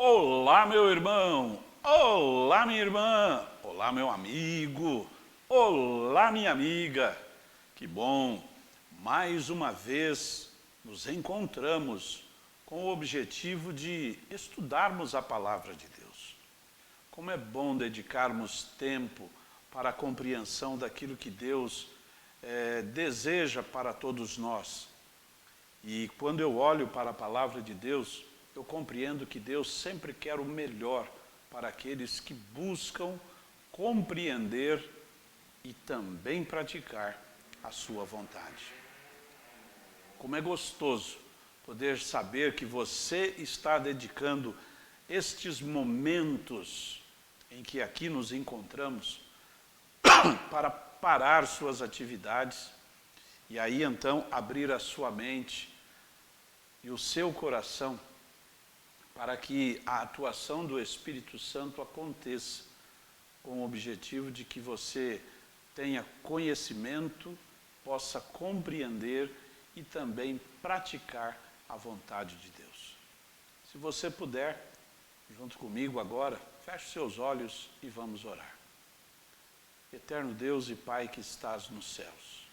Olá, meu irmão! Olá, minha irmã! Olá, meu amigo! Olá, minha amiga! Que bom! Mais uma vez nos encontramos com o objetivo de estudarmos a Palavra de Deus. Como é bom dedicarmos tempo para a compreensão daquilo que Deus deseja para todos nós. E quando eu olho para a Palavra de Deus, eu compreendo que Deus sempre quer o melhor para aqueles que buscam compreender e também praticar a sua vontade. Como é gostoso poder saber que você está dedicando estes momentos em que aqui nos encontramos para parar suas atividades e aí então abrir a sua mente e o seu coração para que a atuação do Espírito Santo aconteça com o objetivo de que você tenha conhecimento, possa compreender e também praticar a vontade de Deus. Se você puder, junto comigo agora, feche seus olhos e vamos orar. Eterno Deus e Pai que estás nos céus,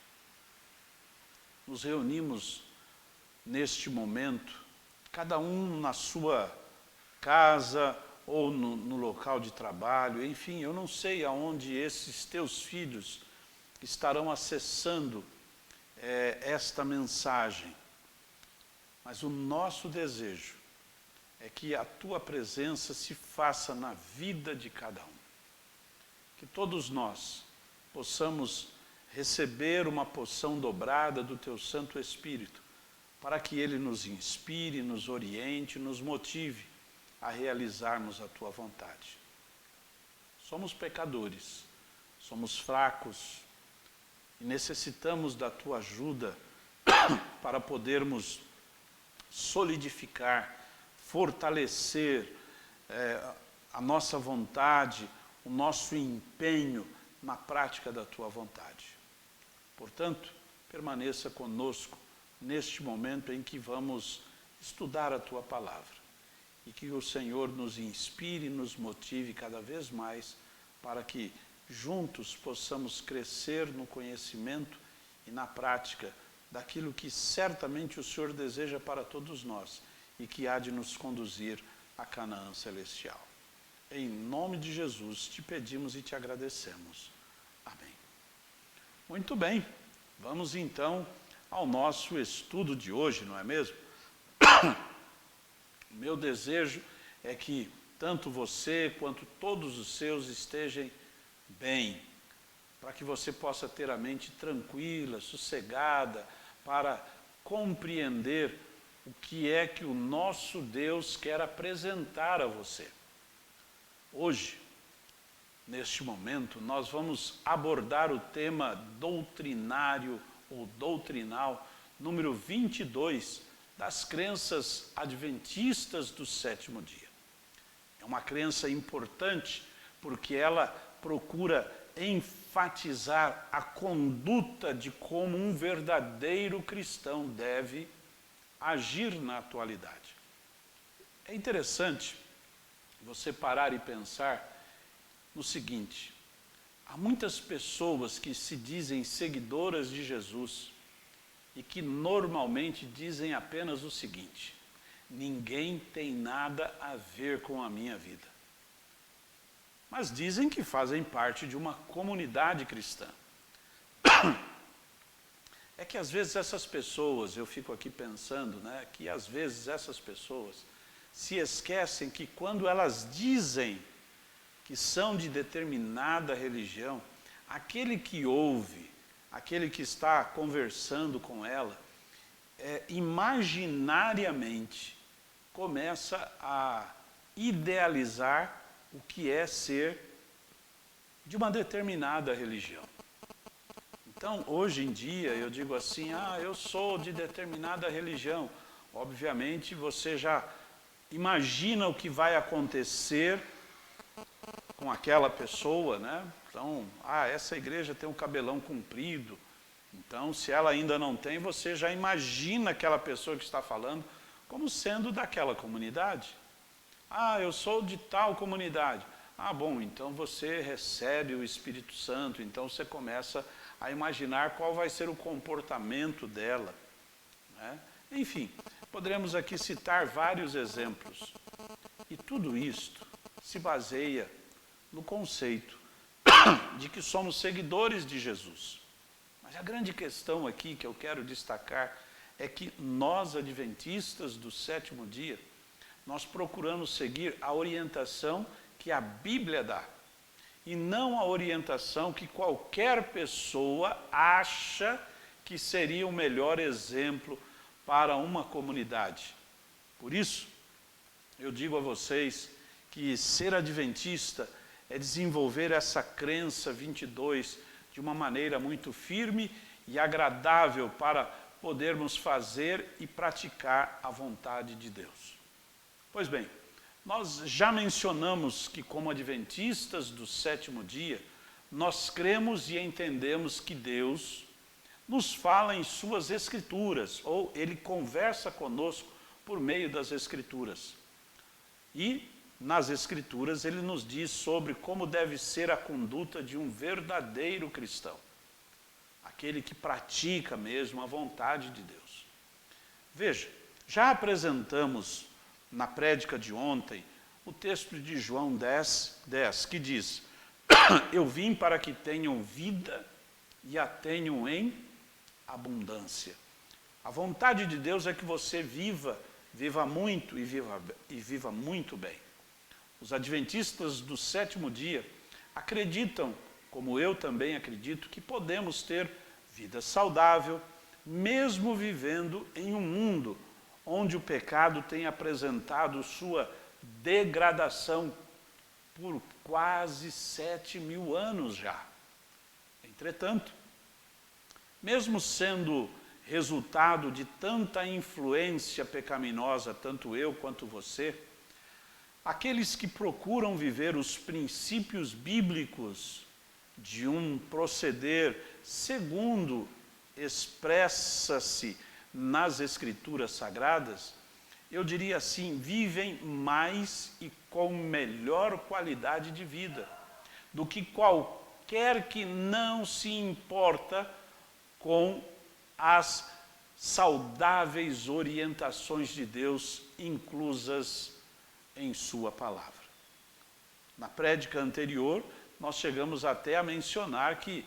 nos reunimos neste momento, cada um na sua casa ou no local de trabalho, enfim, eu não sei aonde esses teus filhos estarão acessando esta mensagem, mas o nosso desejo é que a tua presença se faça na vida de cada um. Que todos nós possamos receber uma porção dobrada do teu Santo Espírito, para que ele nos inspire, nos oriente, nos motive a realizarmos a tua vontade. Somos pecadores, somos fracos e necessitamos da tua ajuda para podermos solidificar, fortalecer a nossa vontade, o nosso empenho na prática da tua vontade. Portanto, permaneça conosco neste momento em que vamos estudar a tua palavra e que o Senhor nos inspire e nos motive cada vez mais para que juntos possamos crescer no conhecimento e na prática daquilo que certamente o Senhor deseja para todos nós e que há de nos conduzir a Canaã celestial. Em nome de Jesus te pedimos e te agradecemos. Amém. Muito bem, vamos então ao nosso estudo de hoje, não é mesmo? O meu desejo é que tanto você quanto todos os seus estejam bem, para que você possa ter a mente tranquila, sossegada, para compreender o que é que o nosso Deus quer apresentar a você. Hoje, neste momento, nós vamos abordar o tema doutrinário ou doutrinal número 22 das crenças adventistas do sétimo dia. É uma crença importante porque ela procura enfatizar a conduta de como um verdadeiro cristão deve agir na atualidade. É interessante você parar e pensar no seguinte: há muitas pessoas que se dizem seguidoras de Jesus e que normalmente dizem apenas o seguinte: ninguém tem nada a ver com a minha vida. Mas dizem que fazem parte de uma comunidade cristã. É que às vezes essas pessoas, eu fico aqui pensando, que às vezes essas pessoas se esquecem que quando elas dizem que são de determinada religião, aquele que ouve, aquele que está conversando com ela, imaginariamente começa a idealizar o que é ser de uma determinada religião. Então, hoje em dia, eu digo assim, eu sou de determinada religião. Obviamente, você já imagina o que vai acontecer com aquela pessoa, Então, essa igreja tem um cabelão comprido. Então, se ela ainda não tem, você já imagina aquela pessoa que está falando como sendo daquela comunidade. Ah, eu sou de tal comunidade. Ah, bom, então você recebe o Espírito Santo, então você começa a imaginar qual vai ser o comportamento dela, né? Enfim, poderemos aqui citar vários exemplos. E tudo isto se baseia no conceito de que somos seguidores de Jesus. Mas a grande questão aqui que eu quero destacar é que nós, adventistas do sétimo dia, nós procuramos seguir a orientação que a Bíblia dá, e não a orientação que qualquer pessoa acha que seria o melhor exemplo para uma comunidade. Por isso, eu digo a vocês que ser adventista é desenvolver essa crença 22 de uma maneira muito firme e agradável para podermos fazer e praticar a vontade de Deus. Pois bem, nós já mencionamos que como adventistas do sétimo dia, nós cremos e entendemos que Deus nos fala em suas escrituras, ou Ele conversa conosco por meio das escrituras. E nas escrituras Ele nos diz sobre como deve ser a conduta de um verdadeiro cristão, aquele que pratica mesmo a vontade de Deus. Veja, já apresentamos na prédica de ontem o texto de João 10, que diz: eu vim para que tenham vida e a tenham em abundância. A vontade de Deus é que você viva muito e viva muito bem. Os adventistas do sétimo dia acreditam, como eu também acredito, que podemos ter vida saudável, mesmo vivendo em um mundo onde o pecado tem apresentado sua degradação por quase 7.000 anos já. Entretanto, mesmo sendo resultado de tanta influência pecaminosa, tanto eu quanto você, aqueles que procuram viver os princípios bíblicos de um proceder segundo expressa-se nas Escrituras Sagradas, eu diria assim, vivem mais e com melhor qualidade de vida do que qualquer que não se importa com as saudáveis orientações de Deus inclusas em sua palavra. Na prédica anterior, nós chegamos até a mencionar que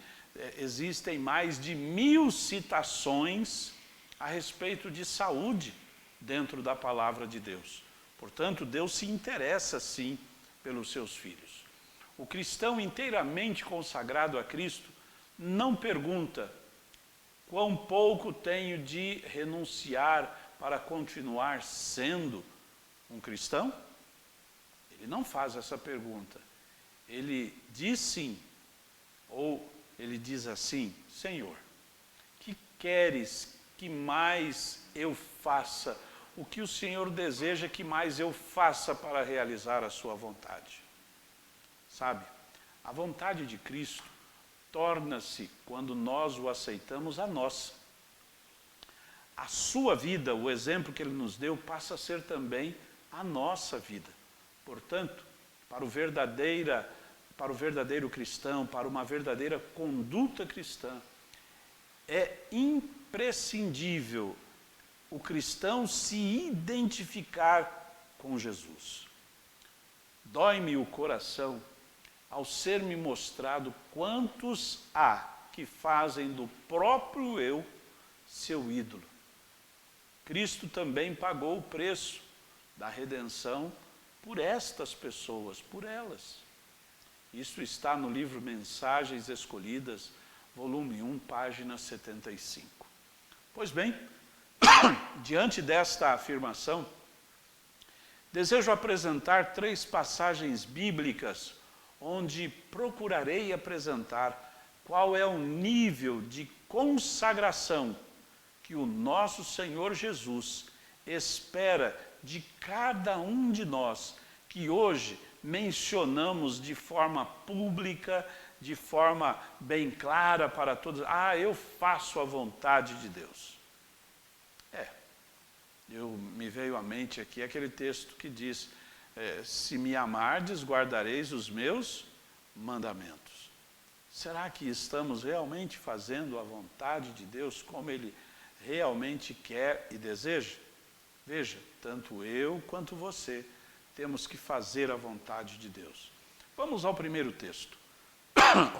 existem mais de 1000 citações a respeito de saúde dentro da palavra de Deus. Portanto, Deus se interessa sim pelos seus filhos. O cristão inteiramente consagrado a Cristo não pergunta: quão pouco tenho de renunciar para continuar sendo um cristão? Ele não faz essa pergunta. Ele diz sim, ou ele diz assim: Senhor, que queres que mais eu faça? O que o Senhor deseja que mais eu faça para realizar a sua vontade? Sabe, a vontade de Cristo torna-se, quando nós o aceitamos, a nossa. A sua vida, o exemplo que Ele nos deu, passa a ser também a nossa vida. Portanto, para o verdadeiro cristão, para uma verdadeira conduta cristã, é imprescindível o cristão se identificar com Jesus. Dói-me o coração ao ser-me mostrado quantos há que fazem do próprio eu seu ídolo. Cristo também pagou o preço da redenção por estas pessoas, por elas. Isso está no livro Mensagens Escolhidas, volume 1, página 75. Pois bem, diante desta afirmação, desejo apresentar 3 passagens bíblicas onde procurarei apresentar qual é o nível de consagração que o nosso Senhor Jesus espera de cada um de nós, que hoje mencionamos de forma pública, de forma bem clara para todos. Ah, eu faço a vontade de Deus. Me veio à mente aqui aquele texto que diz: se me amardes, guardareis os meus mandamentos. Será que estamos realmente fazendo a vontade de Deus como Ele realmente quer e deseja? Veja, tanto eu quanto você temos que fazer a vontade de Deus. Vamos ao primeiro texto.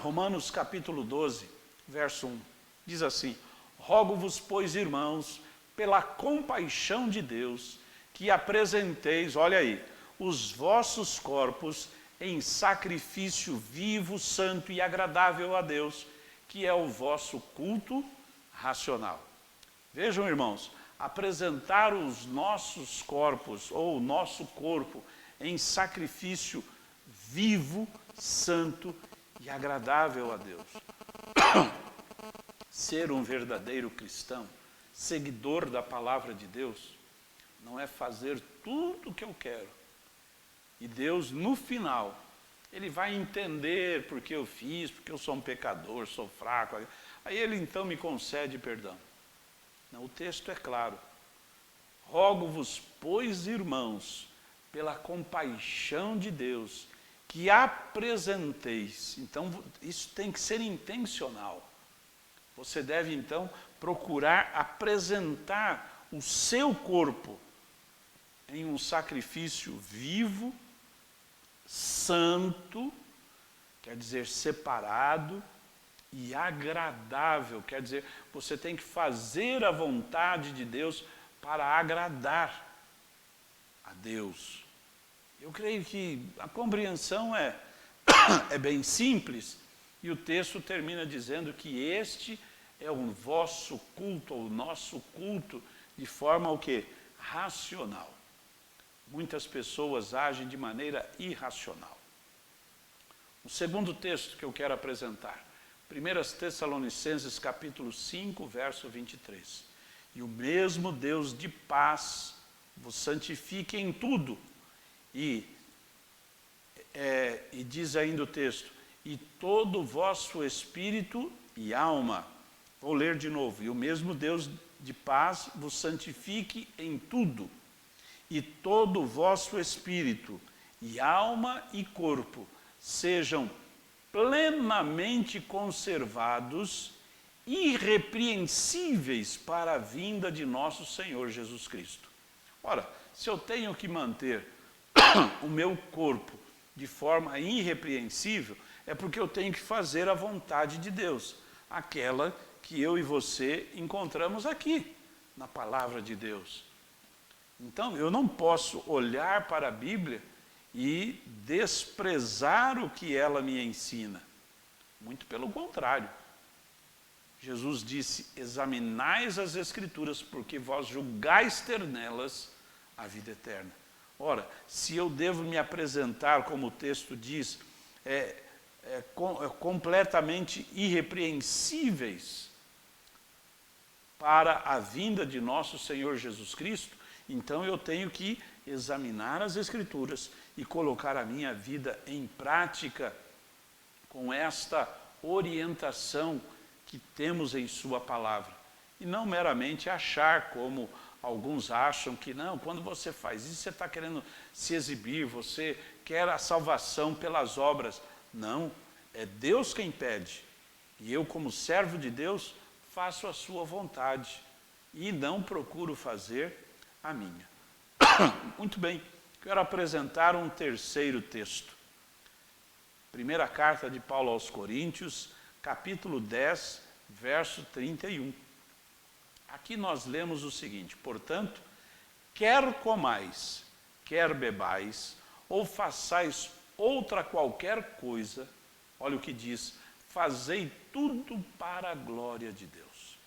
Romanos capítulo 12, verso 1. Diz assim: rogo-vos, pois, irmãos, pela compaixão de Deus, que apresenteis, olha aí, os vossos corpos em sacrifício vivo, santo e agradável a Deus, que é o vosso culto racional. Vejam, irmãos, apresentar os nossos corpos, ou o nosso corpo, em sacrifício vivo, santo e agradável a Deus. Ser um verdadeiro cristão, seguidor da palavra de Deus, não é fazer tudo o que eu quero. E Deus, no final, Ele vai entender porque eu fiz, porque eu sou um pecador, sou fraco. Aí Ele então me concede perdão. Não, o texto é claro. Rogo-vos, pois, irmãos, pela compaixão de Deus, que apresenteis. Então, isso tem que ser intencional. Você deve, então, procurar apresentar o seu corpo em um sacrifício vivo, santo, quer dizer, separado, e agradável, quer dizer, você tem que fazer a vontade de Deus para agradar a Deus. Eu creio que a compreensão é bem simples, e o texto termina dizendo que este é o vosso culto, ou o nosso culto, de forma o quê? Racional. Muitas pessoas agem de maneira irracional. O segundo texto que eu quero apresentar, 1 Tessalonicenses capítulo 5, verso 23. E o mesmo Deus de paz vos santifique em tudo. E diz ainda o texto, e todo o vosso espírito e alma. Vou ler de novo. E o mesmo Deus de paz vos santifique em tudo. E todo o vosso espírito e alma e corpo sejam plenamente conservados, irrepreensíveis para a vinda de nosso Senhor Jesus Cristo. Ora, se eu tenho que manter o meu corpo de forma irrepreensível, é porque eu tenho que fazer a vontade de Deus, aquela que eu e você encontramos aqui, na palavra de Deus. Então, eu não posso olhar para a Bíblia e desprezar o que ela me ensina. Muito pelo contrário. Jesus disse, examinais as Escrituras, porque vós julgais ter nelas a vida eterna. Ora, se eu devo me apresentar, como o texto diz, completamente irrepreensíveis para a vinda de nosso Senhor Jesus Cristo, então eu tenho que examinar as Escrituras e colocar a minha vida em prática com esta orientação que temos em sua palavra. E não meramente achar, como alguns acham, que não, quando você faz isso, você está querendo se exibir, você quer a salvação pelas obras. Não, é Deus quem pede. E eu, como servo de Deus, faço a sua vontade e não procuro fazer a minha. Muito bem, quero apresentar um terceiro texto. Primeira carta de Paulo aos Coríntios, capítulo 10, verso 31. Aqui nós lemos o seguinte, portanto, quer comais, quer bebais, ou façais outra qualquer coisa, olha o que diz, fazei tudo para a glória de Deus.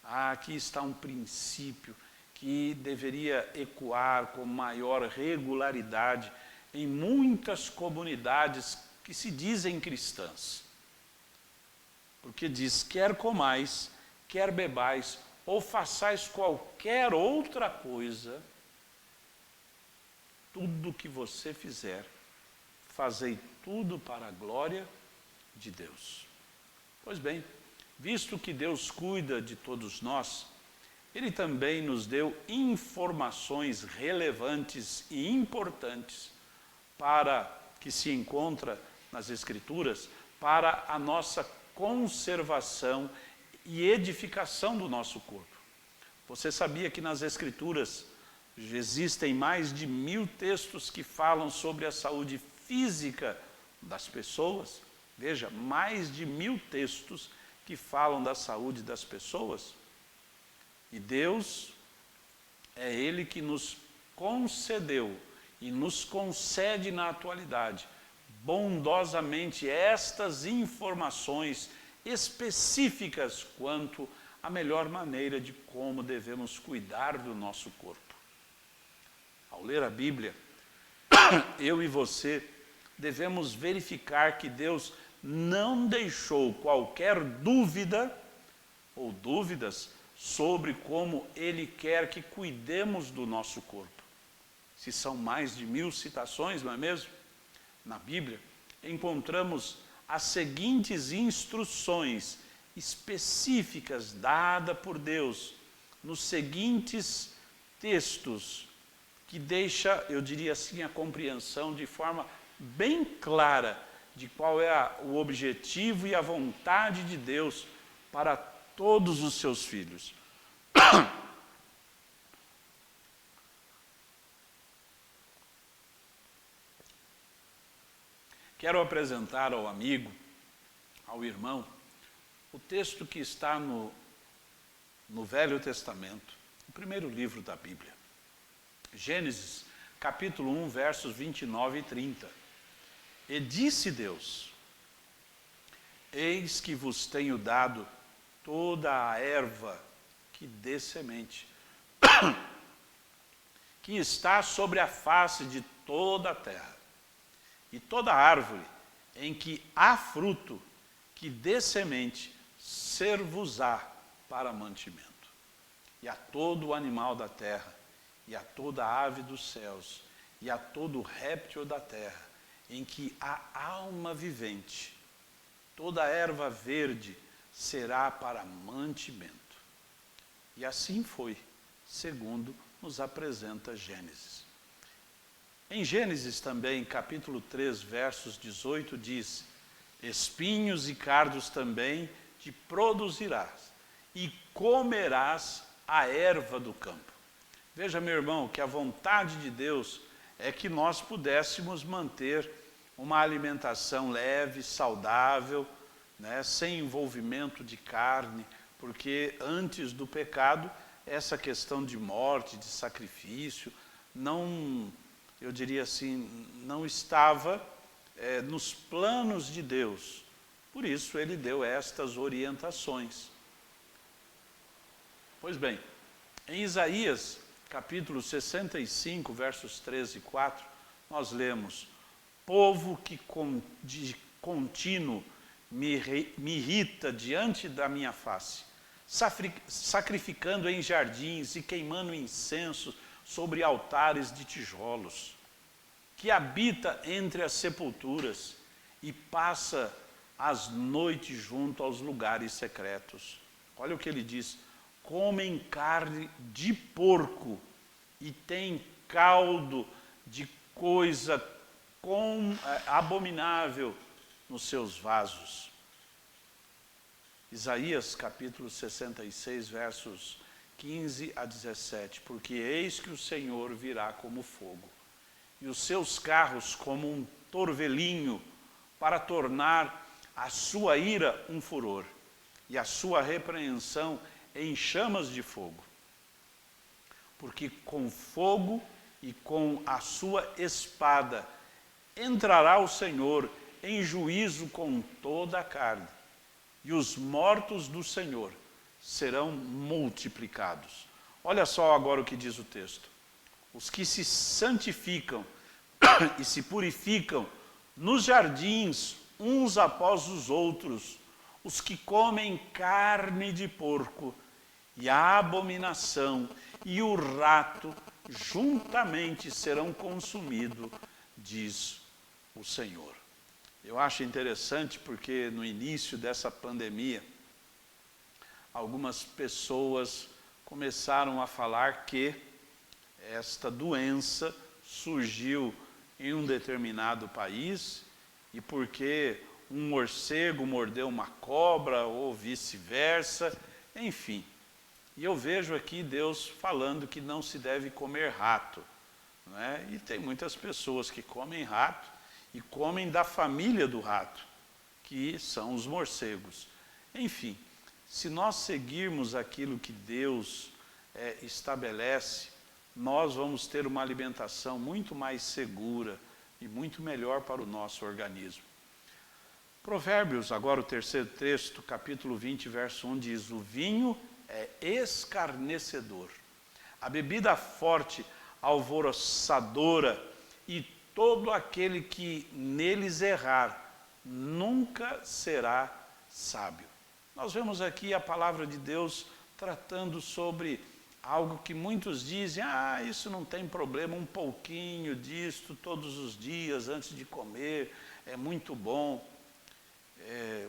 Aqui está um princípio que deveria ecoar com maior regularidade em muitas comunidades que se dizem cristãs. Porque diz, quer comais, quer bebais, ou façais qualquer outra coisa, tudo que você fizer, fazei tudo para a glória de Deus. Pois bem, visto que Deus cuida de todos nós, ele também nos deu informações relevantes e importantes para que se encontra nas Escrituras para a nossa conservação e edificação do nosso corpo. Você sabia que nas Escrituras existem mais de 1000 textos que falam sobre a saúde física das pessoas? Veja, mais de 1000 textos que falam da saúde das pessoas. E Deus é Ele que nos concedeu e nos concede na atualidade, bondosamente, estas informações específicas quanto à melhor maneira de como devemos cuidar do nosso corpo. Ao ler a Bíblia, eu e você devemos verificar que Deus não deixou qualquer dúvida ou dúvidas sobre como Ele quer que cuidemos do nosso corpo. Se são mais de 1000 citações, não é mesmo? Na Bíblia, encontramos as seguintes instruções específicas dadas por Deus nos seguintes textos, que deixa, eu diria assim, a compreensão de forma bem clara de qual é o objetivo e a vontade de Deus para todos os seus filhos. Quero apresentar ao amigo, ao irmão, o texto que está no Velho Testamento, o primeiro livro da Bíblia. Gênesis, capítulo 1, versos 29 e 30. E disse Deus: eis que vos tenho dado toda a erva que dê semente, que está sobre a face de toda a terra, e toda árvore em que há fruto, que dê semente, ser-vos-á para mantimento. E a todo o animal da terra, e a toda ave dos céus, e a todo réptil da terra, em que há alma vivente, toda erva verde será para mantimento. E assim foi, segundo nos apresenta Gênesis. Em Gênesis também, capítulo 3, versos 18, diz: espinhos e cardos também te produzirás, e comerás a erva do campo. Veja, meu irmão, que a vontade de Deus é que nós pudéssemos manter uma alimentação leve, saudável, né, sem envolvimento de carne, porque antes do pecado, essa questão de morte, de sacrifício, não, eu diria assim, não estava nos planos de Deus. Por isso ele deu estas orientações. Pois bem, em Isaías, capítulo 65, versos 13 e 4, nós lemos: povo que de contínuo me irrita diante da minha face, sacrificando em jardins e queimando incenso sobre altares de tijolos, que habita entre as sepulturas e passa as noites junto aos lugares secretos. Olha o que ele diz: comem carne de porco e têm caldo de coisa abominável nos seus vasos. Isaías capítulo 66, versos 15 a 17. Porque eis que o Senhor virá como fogo, e os seus carros como um torvelinho, para tornar a sua ira um furor, e a sua repreensão em chamas de fogo. Porque com fogo e com a sua espada entrará o Senhor em juízo com toda a carne, e os mortos do Senhor serão multiplicados. Olha só agora o que diz o texto: os que se santificam e se purificam nos jardins uns após os outros, os que comem carne de porco, e a abominação e o rato juntamente serão consumidos, diz o Senhor. Eu acho interessante porque no início dessa pandemia, algumas pessoas começaram a falar que esta doença surgiu em um determinado país e porque um morcego mordeu uma cobra ou vice-versa, enfim. E eu vejo aqui Deus falando que não se deve comer rato, né? E tem muitas pessoas que comem rato e comem da família do rato, que são os morcegos. Enfim, se nós seguirmos aquilo que Deus estabelece, nós vamos ter uma alimentação muito mais segura e muito melhor para o nosso organismo. Provérbios, agora o terceiro texto, capítulo 20, verso 1, diz: o vinho é escarnecedor, a bebida forte alvoroçadora, e todo aquele que neles errar nunca será sábio. Nós vemos aqui a palavra de Deus tratando sobre algo que muitos dizem: isso não tem problema, um pouquinho disto todos os dias antes de comer, é muito bom. É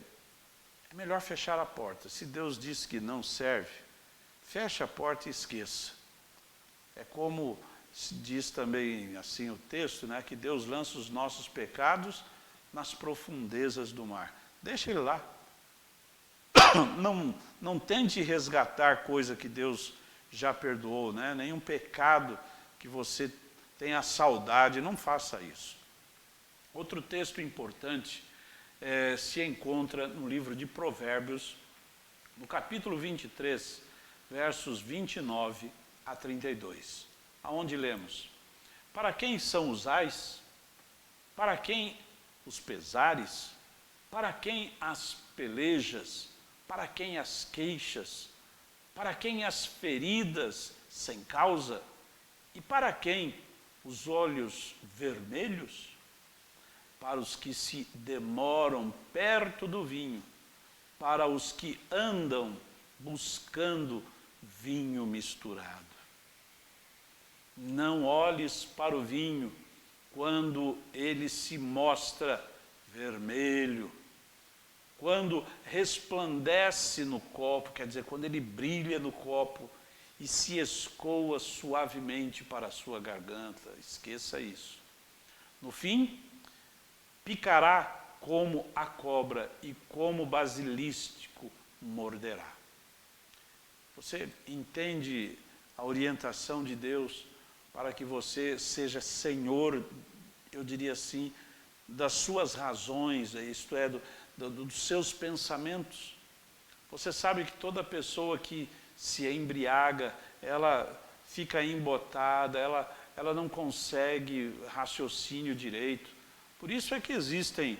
melhor fechar a porta. Se Deus disse que não serve, feche a porta e esqueça. É como se diz também assim o texto, né, que Deus lança os nossos pecados nas profundezas do mar. Deixa ele lá. Não tente resgatar coisa que Deus já perdoou, né? Nenhum pecado que você tenha saudade, não faça isso. Outro texto importante se encontra no livro de Provérbios, no capítulo 23, versos 29 a 32, aonde lemos: para quem são os ais? Para quem os pesares? Para quem as pelejas? Para quem as queixas? Para quem as feridas sem causa? E para quem os olhos vermelhos? Para os que se demoram perto do vinho, para os que andam buscando vinho misturado. Não olhes para o vinho quando ele se mostra vermelho, quando resplandece no copo, quer dizer, quando ele brilha no copo e se escoa suavemente para a sua garganta. Esqueça isso. No fim, picará como a cobra e como o basilístico morderá. Você entende a orientação de Deus para que você seja senhor, eu diria assim, das suas razões, isto é, dos seus pensamentos? Você sabe que toda pessoa que se embriaga, ela fica embotada, ela não consegue raciocínio direito. Por isso é que existem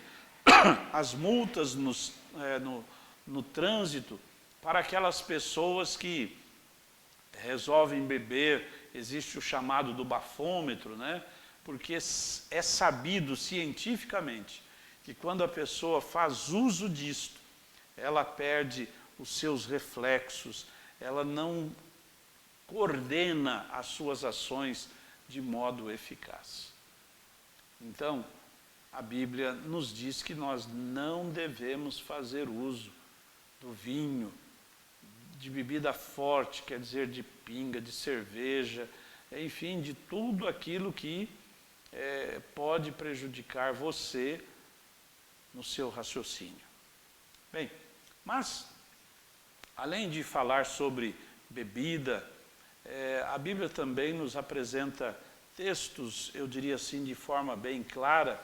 as multas no trânsito para aquelas pessoas que resolvem beber. Existe o chamado do bafômetro, né? Porque é sabido cientificamente que quando a pessoa faz uso disto, ela perde os seus reflexos, ela não coordena as suas ações de modo eficaz. Então, a Bíblia nos diz que nós não devemos fazer uso do vinho, de bebida forte, quer dizer, de pinga, de cerveja, enfim, de tudo aquilo que pode prejudicar você no seu raciocínio. Bem, mas, além de falar sobre bebida, a Bíblia também nos apresenta textos, eu diria assim, de forma bem clara,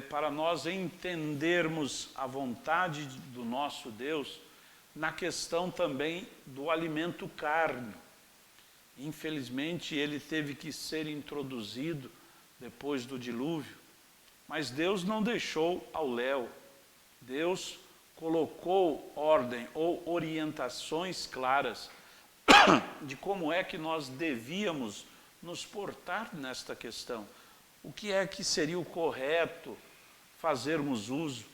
para nós entendermos a vontade do nosso Deus na questão também do alimento carne. Infelizmente, ele teve que ser introduzido depois do dilúvio, mas Deus não deixou ao léu. Deus colocou ordem ou orientações claras de como é que nós devíamos nos portar nesta questão. O que é que seria o correto fazermos uso?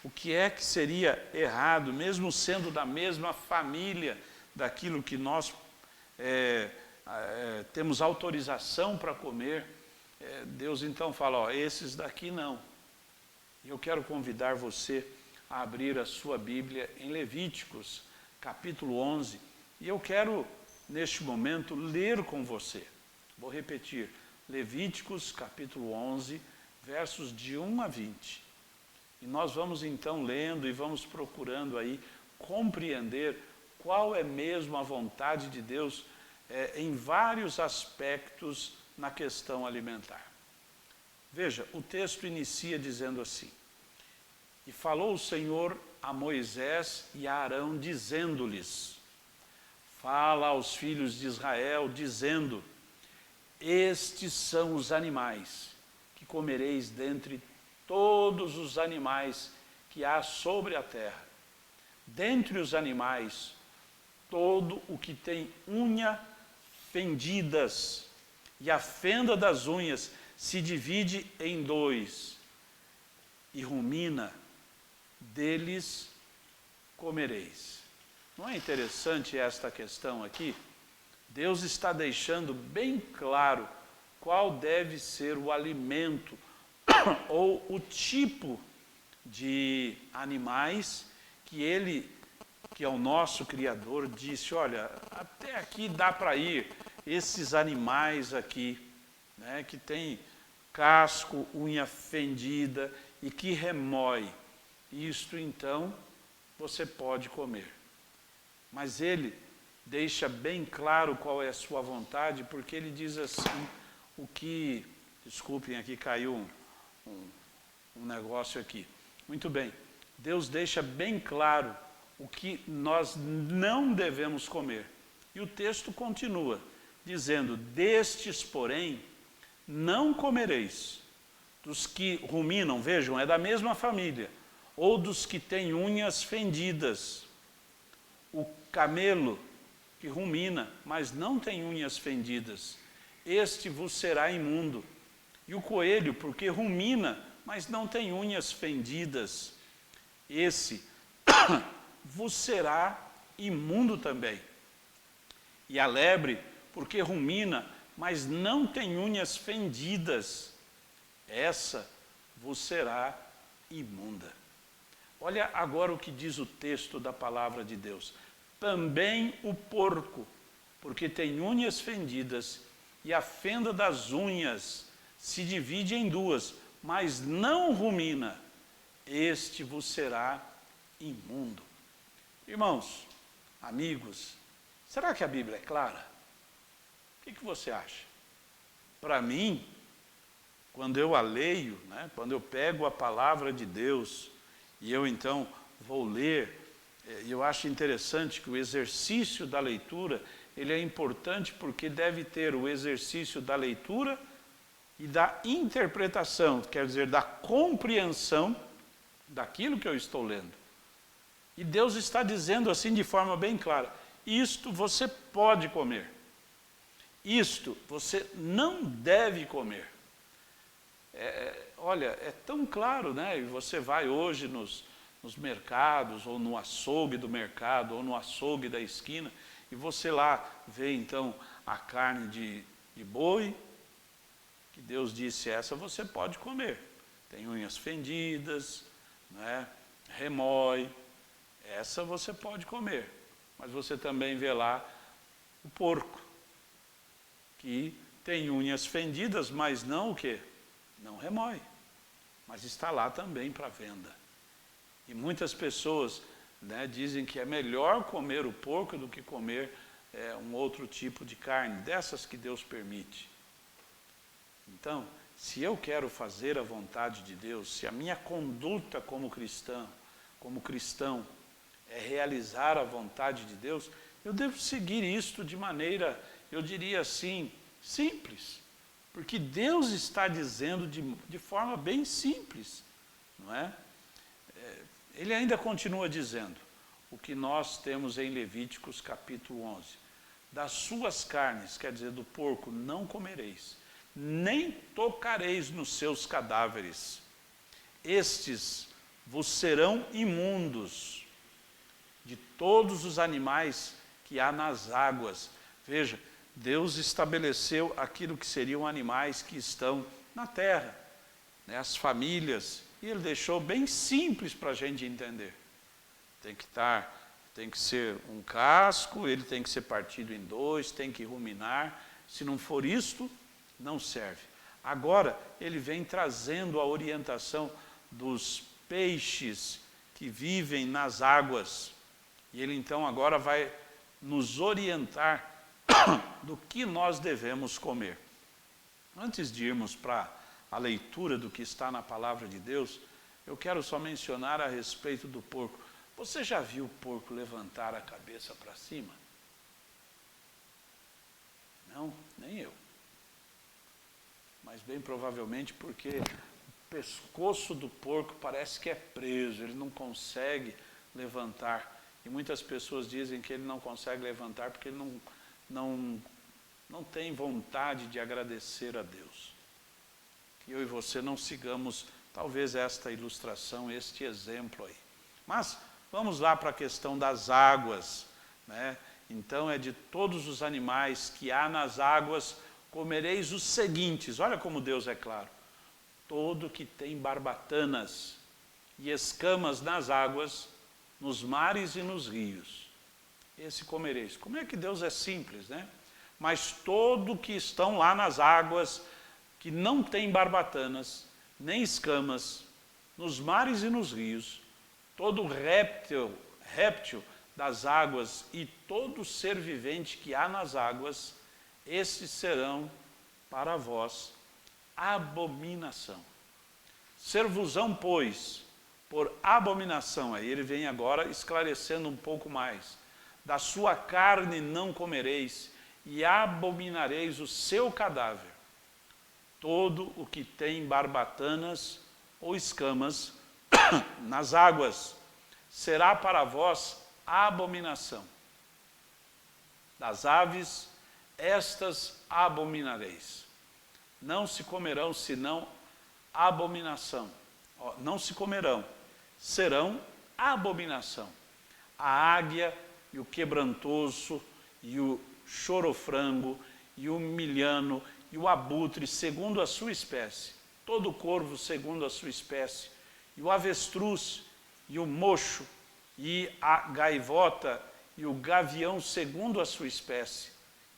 O que é que seria errado, mesmo sendo da mesma família daquilo que nós temos autorização para comer? Deus então fala, esses daqui não. E eu quero convidar você a abrir a sua Bíblia em Levíticos, capítulo 11, E eu quero, neste momento, ler com você. Vou repetir, Levíticos capítulo 11, versos de 1 a 20. E nós vamos então lendo e vamos procurando aí compreender qual é mesmo a vontade de Deus em vários aspectos na questão alimentar. Veja, o texto inicia dizendo assim: E falou o Senhor a Moisés e a Arão, dizendo-lhes: Fala aos filhos de Israel, dizendo: Estes são os animais que comereis dentre todos os animais que há sobre a terra. Dentre os animais, todo o que tem unha fendidas, e a fenda das unhas se divide em dois, e rumina, deles comereis. Não é interessante esta questão aqui? Deus está deixando bem claro qual deve ser o alimento ou o tipo de animais que Ele, que é o nosso Criador, disse: olha, até aqui dá para ir, esses animais aqui, né, que tem casco, unha fendida e que remói, isto então você pode comer. Mas Ele deixa bem claro qual é a sua vontade, porque Ele diz assim, o que... Desculpem, aqui caiu um negócio aqui. Muito bem, Deus deixa bem claro o que nós não devemos comer. E o texto continua, dizendo: Destes, porém, não comereis. Dos que ruminam, vejam, é da mesma família, ou dos que têm unhas fendidas. O camelo que rumina, mas não tem unhas fendidas, este vos será imundo. E o coelho, porque rumina, mas não tem unhas fendidas, esse vos será imundo também. E a lebre, porque rumina, mas não tem unhas fendidas, essa vos será imunda. Olha agora o que diz o texto da palavra de Deus. Também o porco, porque tem unhas fendidas, e a fenda das unhas se divide em duas, mas não rumina, este vos será imundo. Irmãos, amigos, será que a Bíblia é clara? O que você acha? Para mim, quando eu a leio, né, quando eu pego a palavra de Deus e eu então vou ler, eu acho interessante que o exercício da leitura, ele é importante porque deve ter o exercício da leitura e da interpretação, quer dizer, da compreensão daquilo que eu estou lendo. E Deus está dizendo assim de forma bem clara: isto você pode comer, isto você não deve comer. Olha, é tão claro, né? E você vai hoje nos mercados, ou no açougue do mercado, ou no açougue da esquina, e você lá vê então a carne de boi, que Deus disse: essa você pode comer. Tem unhas fendidas, né? Remói, essa você pode comer. Mas você também vê lá o porco, que tem unhas fendidas, mas não o quê? Não remói, mas está lá também para venda. E muitas pessoas, né, dizem que é melhor comer o porco do que comer um outro tipo de carne, dessas que Deus permite. Então, se eu quero fazer a vontade de Deus, se a minha conduta como cristão é realizar a vontade de Deus, eu devo seguir isto de maneira, eu diria assim, simples. Porque Deus está dizendo de forma bem simples, não é? Ele ainda continua dizendo, o que nós temos em Levíticos capítulo 11. Das suas carnes, quer dizer, do porco, não comereis, nem tocareis nos seus cadáveres. Estes vos serão imundos de todos os animais que há nas águas. Veja, Deus estabeleceu aquilo que seriam animais que estão na terra, né, as famílias, e Ele deixou bem simples para a gente entender. Tem que estar Tem que ser um casco, ele tem que ser partido em dois, tem que ruminar. Se não for isto, não serve. Agora, ele vem trazendo a orientação dos peixes que vivem nas águas. E ele então agora vai nos orientar do que nós devemos comer. Antes de irmos para a leitura do que está na palavra de Deus, eu quero só mencionar a respeito do porco. Você já viu o porco levantar a cabeça para cima? Não, nem eu. Mas bem provavelmente porque o pescoço do porco parece que é preso, ele não consegue levantar. E muitas pessoas dizem que ele não consegue levantar porque ele não tem vontade de agradecer a Deus. Que eu e você não sigamos, talvez, esta ilustração, este exemplo aí. Mas vamos lá para a questão das águas, né? Então é de todos os animais que há nas águas, comereis os seguintes. Olha como Deus é claro. Todo que tem barbatanas e escamas nas águas, nos mares e nos rios, esse comereis. Como é que Deus é simples, né? Mas todo que estão lá nas águas, que não tem barbatanas, nem escamas, nos mares e nos rios, todo réptil das águas e todo ser vivente que há nas águas, estes serão para vós abominação. Ser-vos-ão, pois, por abominação. Aí ele vem agora esclarecendo um pouco mais. Da sua carne não comereis, e abominareis o seu cadáver. Todo o que tem barbatanas ou escamas nas águas será para vós abominação. Das aves, estas abominareis. Não se comerão senão abominação. Não se comerão, serão abominação. A águia e o quebrantoso e o chorofrango e o milhano e o abutre segundo a sua espécie, todo corvo segundo a sua espécie, e o avestruz e o mocho e a gaivota e o gavião segundo a sua espécie,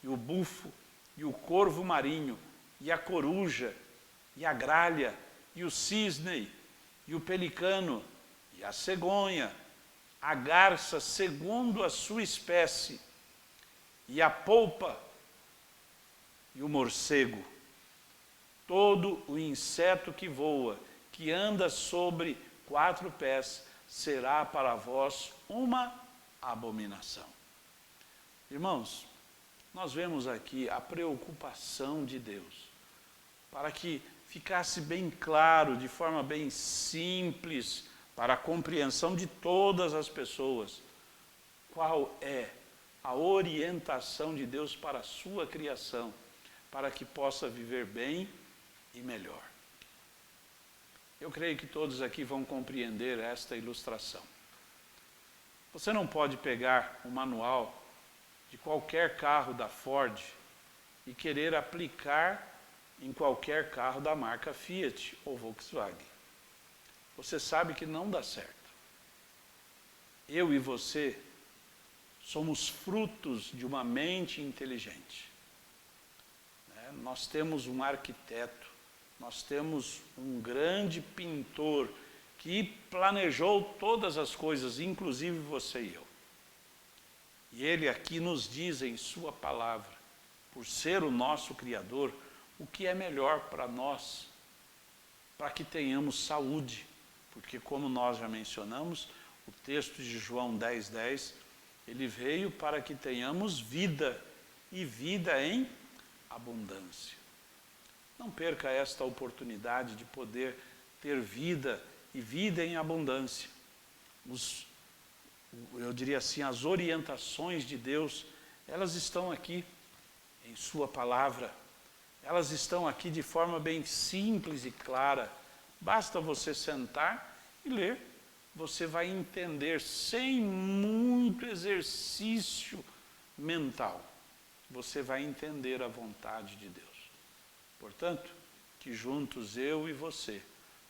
e o bufo e o corvo marinho e a coruja e a gralha e o cisne e o pelicano e a cegonha, a garça segundo a sua espécie, e a polpa e o morcego, todo o inseto que voa, que anda sobre 4 pés, será para vós uma abominação. Irmãos, nós vemos aqui a preocupação de Deus, para que ficasse bem claro, de forma bem simples, para a compreensão de todas as pessoas, qual é a orientação de Deus para a sua criação, para que possa viver bem e melhor. Eu creio que todos aqui vão compreender esta ilustração. Você não pode pegar o manual de qualquer carro da Ford e querer aplicar em qualquer carro da marca Fiat ou Volkswagen. Você sabe que não dá certo. Eu e você somos frutos de uma mente inteligente. Nós temos um arquiteto, nós temos um grande pintor que planejou todas as coisas, inclusive você e eu. E ele aqui nos diz em sua palavra, por ser o nosso Criador, o que é melhor para nós, para que tenhamos saúde. Porque, como nós já mencionamos, o texto de João 10:10, ele veio para que tenhamos vida, e vida em abundância. Não perca esta oportunidade de poder ter vida, e vida em abundância. Eu diria assim, as orientações de Deus, elas estão aqui em sua palavra. Elas estão aqui de forma bem simples e clara. Basta você sentar e ler. Você vai entender sem muito exercício mental. Você vai entender a vontade de Deus. Portanto, que juntos eu e você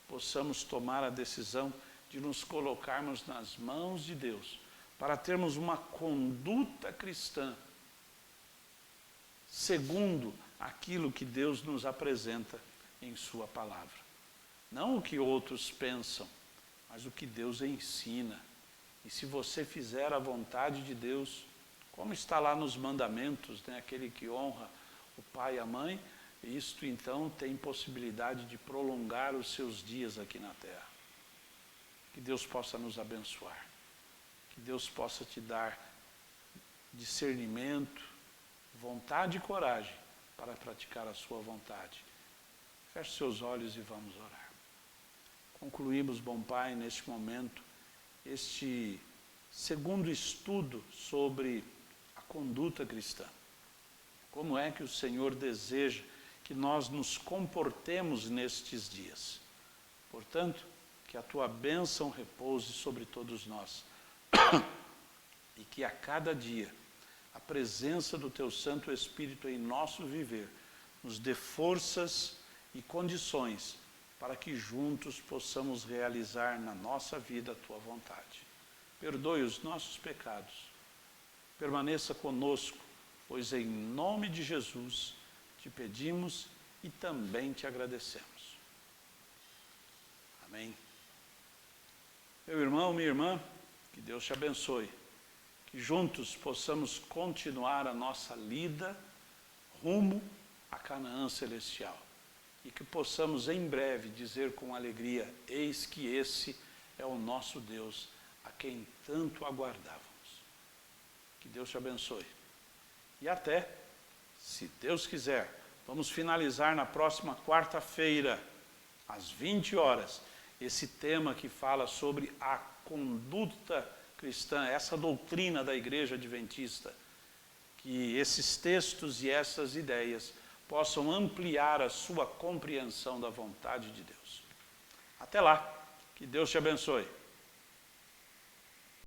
possamos tomar a decisão de nos colocarmos nas mãos de Deus, para termos uma conduta cristã, segundo aquilo que Deus nos apresenta em sua palavra. Não o que outros pensam, mas o que Deus ensina. E se você fizer a vontade de Deus, como está lá nos mandamentos, né? Aquele que honra o pai e a mãe, isto então tem possibilidade de prolongar os seus dias aqui na terra. Que Deus possa nos abençoar. Que Deus possa te dar discernimento, vontade e coragem para praticar a sua vontade. Feche seus olhos e vamos orar. Concluímos, bom Pai, neste momento, este segundo estudo sobre a conduta cristã. Como é que o Senhor deseja que nós nos comportemos nestes dias? Portanto, que a Tua bênção repouse sobre todos nós e que a cada dia a presença do Teu Santo Espírito em nosso viver nos dê forças e condições para que juntos possamos realizar na nossa vida a Tua vontade. Perdoe os nossos pecados, permaneça conosco, pois em nome de Jesus te pedimos e também te agradecemos. Amém. Meu irmão, minha irmã, que Deus te abençoe, que juntos possamos continuar a nossa lida rumo a Canaã celestial e que possamos em breve dizer com alegria: eis que esse é o nosso Deus, a quem tanto aguardávamos. Que Deus te abençoe. E até, se Deus quiser, vamos finalizar na próxima quarta-feira, às 20 horas, esse tema que fala sobre a conduta cristã, essa doutrina da Igreja Adventista, que esses textos e essas ideias possam ampliar a sua compreensão da vontade de Deus. Até lá, que Deus te abençoe.